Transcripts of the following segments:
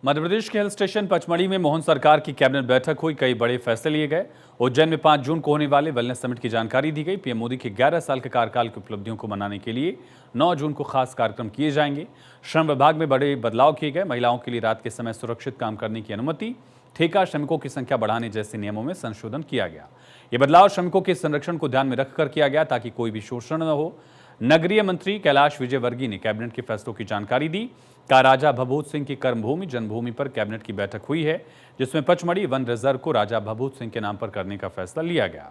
मध्य प्रदेश के hill station Pachmarhi में मोहन सरकार की कैबिनेट बैठक हुई। कई बड़े फैसले लिए गए। उज्जैन में 5 जून को होने वाले वेलनेस समिट की जानकारी दी गई। पीएम मोदी के 11 साल के कार्यकाल की उपलब्धियों को मनाने के लिए 9 जून को खास कार्यक्रम किए जाएंगे। श्रम विभाग में बड़े बदलाव किए गए। महिलाओं के लिए रात के समय सुरक्षित काम करने की अनुमति, ठेका श्रमिकों की संख्या बढ़ाने जैसे नियमों में संशोधन किया गया। ये बदलाव श्रमिकों के संरक्षण को ध्यान में रखकर किया गया ताकि कोई भी शोषण न हो। नगरीय मंत्री कैलाश विजयवर्गीय ने कैबिनेट के फैसलों की जानकारी दी। का राजा भभूत सिंह की कर्मभूमि जन्मभूमि पर कैबिनेट की बैठक हुई है, जिसमें पचमढ़ी वन रिजर्व को राजा भभूत सिंह के नाम पर करने का फैसला लिया गया।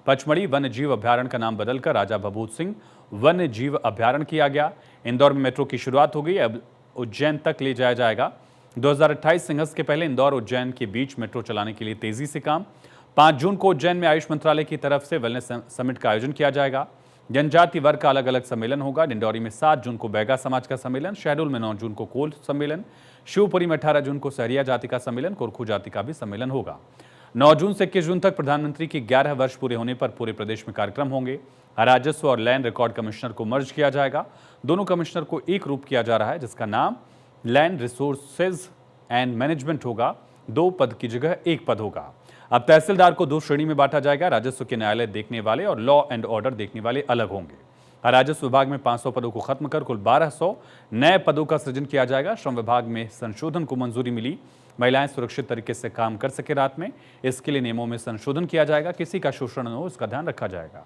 पचमढ़ी वन्य जीव अभ्यारण्य का नाम बदलकर राजा भभूत सिंह वन्य जीव अभ्यारण्य किया गया। इंदौर में मेट्रो की शुरुआत हो गई। अब उज्जैन तक ले जाया जाएगा। 2028 से के पहले इंदौर उज्जैन के बीच मेट्रो चलाने के लिए तेजी से काम। 5 जून को उज्जैन में आयुष मंत्रालय की तरफ से वेलनेस समिट का आयोजन किया जाएगा। जनजाति वर्ग का अलग अलग सम्मेलन होगा। डिंडौरी में 7 जून को बैगा समाज का सम्मेलन, शहडोल में 9 जून को कोल सम्मेलन, शिवपुरी में 18 जून को सहरिया जाति का सम्मेलन, कुरखू जाति का भी सम्मेलन होगा। 9 जून से 21 जून तक प्रधानमंत्री के 11 वर्ष पूरे होने पर पूरे प्रदेश में कार्यक्रम होंगे। राजस्व और लैंड रिकॉर्ड कमिश्नर को मर्ज किया जाएगा। दोनों कमिश्नर को एक रूप किया जा रहा है, जिसका नाम लैंड रिसोर्सेज एंड मैनेजमेंट होगा। 2 पद की जगह 1 पद होगा। अब तहसीलदार को 2 श्रेणी में बांटा जाएगा। राजस्व के न्यायालय देखने वाले और लॉ एंड ऑर्डर देखने वाले अलग होंगे। राजस्व विभाग में 500 पदों को खत्म कर कुल 1200 नए पदों का सृजन किया जाएगा। श्रम विभाग में संशोधन को मंजूरी मिली। महिलाएं सुरक्षित तरीके से काम कर सके रात में, इसके लिए नियमों में संशोधन किया जाएगा। किसी का शोषण न हो, इसका ध्यान रखा जाएगा।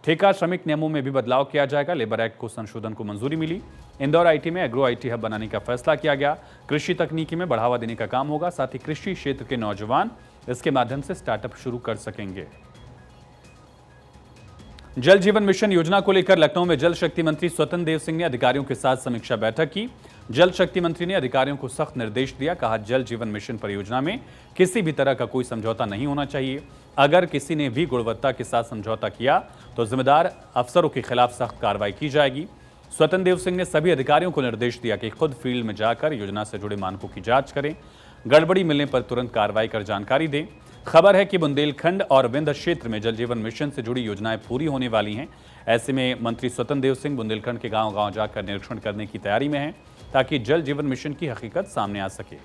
ठेका श्रमिक नियमों में भी बदलाव किया जाएगा। लेबर एक्ट को संशोधन को मंजूरी मिली। इंदौर आईटी में एग्रो आईटी हब बनाने का फैसला किया गया। कृषि तकनीकी में बढ़ावा देने का काम होगा। साथ ही कृषि क्षेत्र के नौजवान इसके माध्यम से स्टार्टअप शुरू कर सकेंगे। जल जीवन मिशन योजना को लेकर लखनऊ में जल शक्ति मंत्री स्वतंत्र देव सिंह ने अधिकारियों के साथ समीक्षा बैठक की। जल शक्ति मंत्री ने अधिकारियों को सख्त निर्देश दिया। कहा, जल जीवन मिशन परियोजना में किसी भी तरह का कोई समझौता नहीं होना चाहिए। अगर किसी ने भी गुणवत्ता के साथ समझौता किया तो जिम्मेदार अफसरों के खिलाफ सख्त कार्रवाई की जाएगी। स्वतंत्र देव सिंह ने सभी अधिकारियों को निर्देश दिया कि खुद फील्ड में जाकर योजना से जुड़े मानकों की जांच करें। गड़बड़ी मिलने पर तुरंत कार्रवाई कर जानकारी दें। खबर है कि बुंदेलखंड और विंध्य क्षेत्र में जल जीवन मिशन से जुड़ी योजनाएं पूरी होने वाली हैं। ऐसे में मंत्री स्वतंत्र देव सिंह बुंदेलखंड के गांव-गांव जाकर निरीक्षण करने की तैयारी में हैं, ताकि जल जीवन मिशन की हकीकत सामने आ सके।